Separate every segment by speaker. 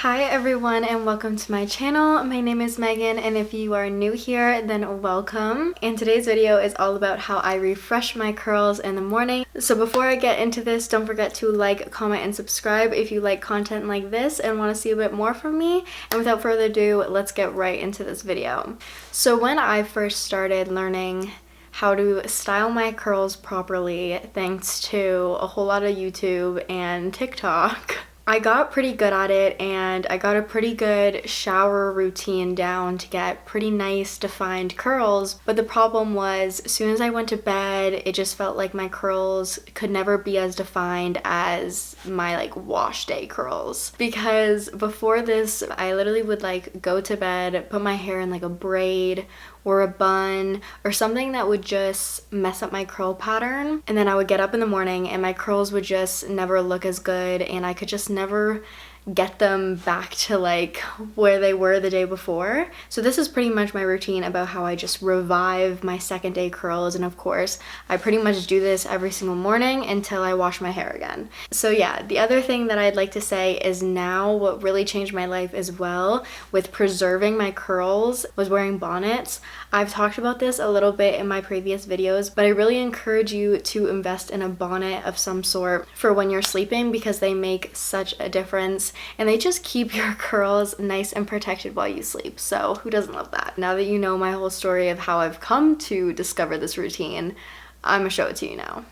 Speaker 1: Hi everyone and welcome to my channel. My name is Megan and if you are new here then welcome. And today's video is all about how I refresh my curls in the morning. So before I get into this, don't forget to like, comment, and subscribe if you like content like this and want to see a bit more from me. And without further ado, let's get right into this video. So when I first started learning how to style my curls properly, thanks to a whole lot of YouTube and TikTok, I got pretty good at it and I got a pretty good shower routine down to get pretty nice defined curls. But the problem was, as soon as I went to bed, it just felt like my curls could never be as defined as my like wash day curls. Because before this, I literally would like go to bed, put my hair in like a braid or a bun or something that would just mess up my curl pattern, and then I would get up in the morning and my curls would just never look as good and I could just never get them back to like where they were the day before. So this is pretty much my routine about how I just revive my second day curls, and of course I pretty much do this every single morning until I wash my hair again. So yeah, the other thing that I'd like to say is now what really changed my life as well with preserving my curls was wearing bonnets. I've talked about this a little bit in my previous videos, but I really encourage you to invest in a bonnet of some sort for when you're sleeping because they make such a difference and they just keep your curls nice and protected while you sleep. So who doesn't love that? Now that you know my whole story of how I've come to discover this routine, I'm gonna show it to you now.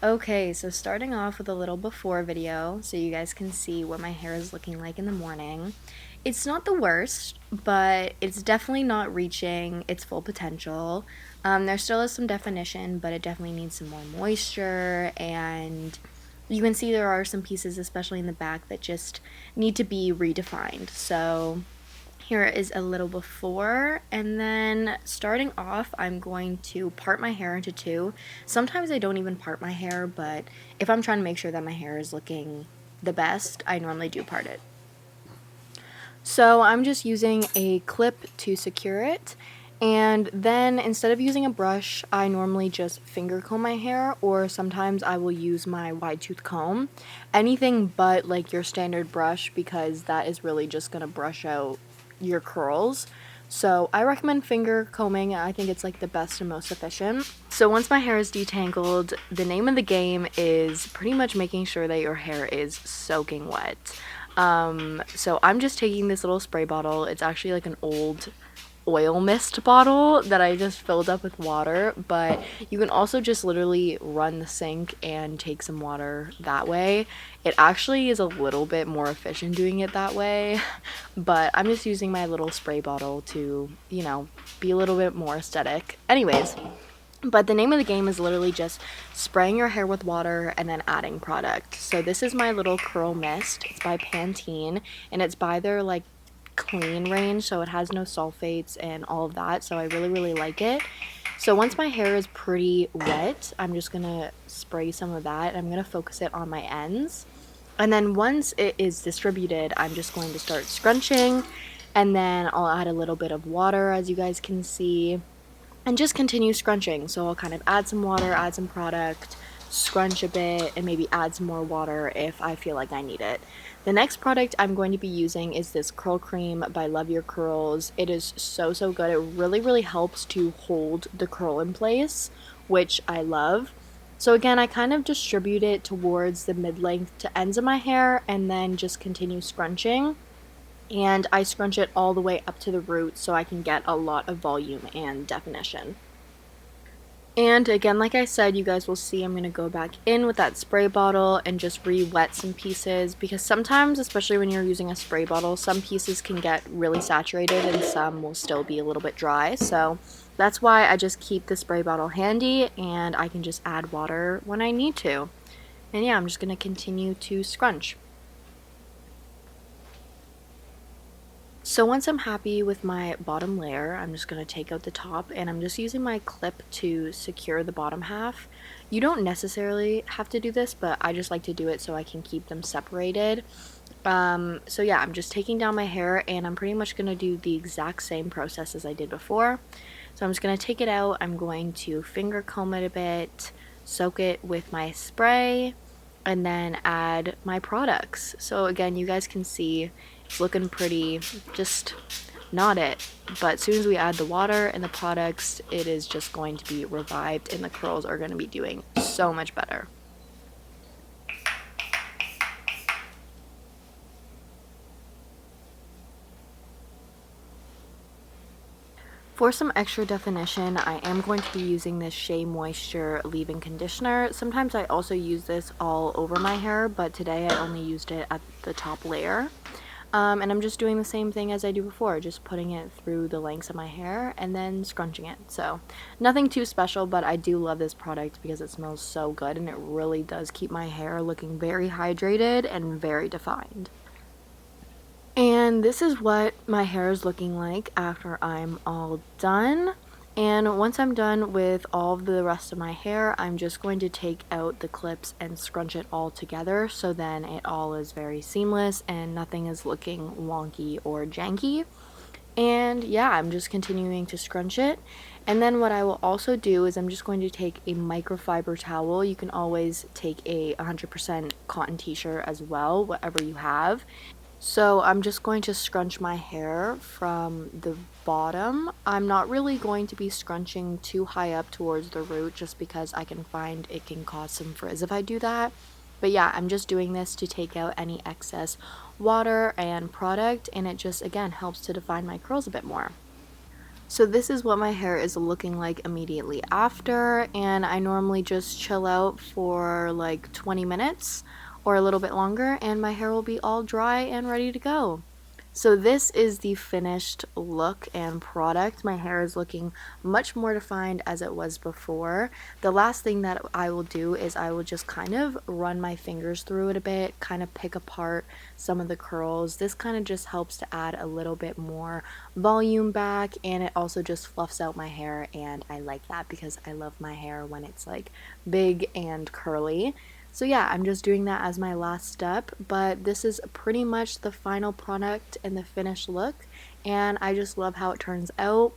Speaker 1: Okay, so starting off with a little before video so you guys can see what my hair is looking like in the morning. It's not the worst, but it's definitely not reaching its full potential. There still is some definition, but it definitely needs some more moisture, and you can see there are some pieces, especially in the back, that just need to be redefined. So here is a little before, and then starting off, I'm going to part my hair into two. Sometimes I don't even part my hair, but if I'm trying to make sure that my hair is looking the best, I normally do part it. So I'm just using a clip to secure it, and then instead of using a brush, I normally just finger comb my hair, or sometimes I will use my wide tooth comb. Anything but like your standard brush, because that is really just gonna brush out your curls. So I recommend finger combing. I think it's like the best and most efficient. So once my hair is detangled, the name of the game is pretty much making sure that your hair is soaking wet. So I'm just taking this little spray bottle. It's actually like an old oil mist bottle that I just filled up with water, but you can also just literally run the sink and take some water that way. It actually is a little bit more efficient doing it that way, but I'm just using my little spray bottle to, you know, be a little bit more aesthetic. Anyways, but the name of the game is literally just spraying your hair with water and then adding product. So this is my little curl mist. It's by Pantene, and it's by their like clean range, so it has no sulfates and all of that, so I really like it. So once my hair is pretty wet, I'm just gonna spray some of that. I'm gonna focus it on my ends, and then once it is distributed, I'm just going to start scrunching, and then I'll add a little bit of water, as you guys can see, and just continue scrunching. So I'll kind of add some water, add some product, scrunch a bit, and maybe add some more water if I feel like I need it. The next product I'm going to be using is this curl cream by Love Your Curls. It is so good. It really helps to hold the curl in place, which I love. So again, I kind of distribute it towards the mid-length to ends of my hair and then just continue scrunching. And I scrunch it all the way up to the root so I can get a lot of volume and definition. And again, like I said, you guys will see I'm going to go back in with that spray bottle and just re-wet some pieces, because sometimes, especially when you're using a spray bottle, some pieces can get really saturated and some will still be a little bit dry. So that's why I just keep the spray bottle handy and I can just add water when I need to. And yeah, I'm just going to continue to scrunch. So once I'm happy with my bottom layer, I'm just going to take out the top, and I'm just using my clip to secure the bottom half. You don't necessarily have to do this, but I just like to do it so I can keep them separated. So yeah, I'm just taking down my hair, and I'm pretty much going to do the exact same process as I did before. So I'm just going to take it out, I'm going to finger comb it a bit, soak it with my spray, and then add my products. So again, you guys can see It's looking pretty, just not it. But as soon as we add the water and the products, it is just going to be revived and the curls are going to be doing so much better. For some extra definition, I am going to be using this Shea Moisture leave-in conditioner. Sometimes I also use this all over my hair, but today I only used it at the top layer. And I'm just doing the same thing as I do before, just putting it through the lengths of my hair and then scrunching it. So nothing too special, but I do love this product because it smells so good and it really does keep my hair looking very hydrated and very defined. And this is what my hair is looking like after I'm all done. And once I'm done with all of the rest of my hair, I'm just going to take out the clips and scrunch it all together, so then it all is very seamless and nothing is looking wonky or janky. And yeah, I'm just continuing to scrunch it. And then what I will also do is I'm just going to take a microfiber towel. You can always take a 100% cotton t-shirt as well, whatever you have. So I'm just going to scrunch my hair from the bottom. I'm not really going to be scrunching too high up towards the root just because I can find it can cause some frizz if I do that. But yeah, I'm just doing this to take out any excess water and product, and it just again helps to define my curls a bit more. So this is what my hair is looking like immediately after, and I normally just chill out for like 20 minutes or a little bit longer and my hair will be all dry and ready to go. So this is the finished look and product. My hair is looking much more defined as it was before. The last thing that I will do is I will just kind of run my fingers through it a bit, kind of pick apart some of the curls. This kind of just helps to add a little bit more volume back, and it also just fluffs out my hair, and I like that because I love my hair when it's like big and curly. So yeah, I'm just doing that as my last step, but this is pretty much the final product and the finished look, and I just love how it turns out.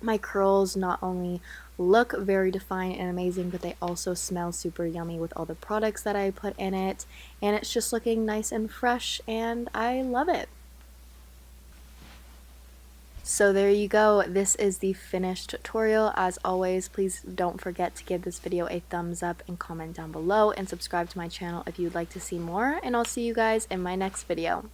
Speaker 1: My curls not only look very defined and amazing, but they also smell super yummy with all the products that I put in it, and it's just looking nice and fresh, and I love it. So there you go, this is the finished tutorial. As always, please don't forget to give this video a thumbs up and comment down below and subscribe to my channel if you'd like to see more, and I'll see you guys in my next video.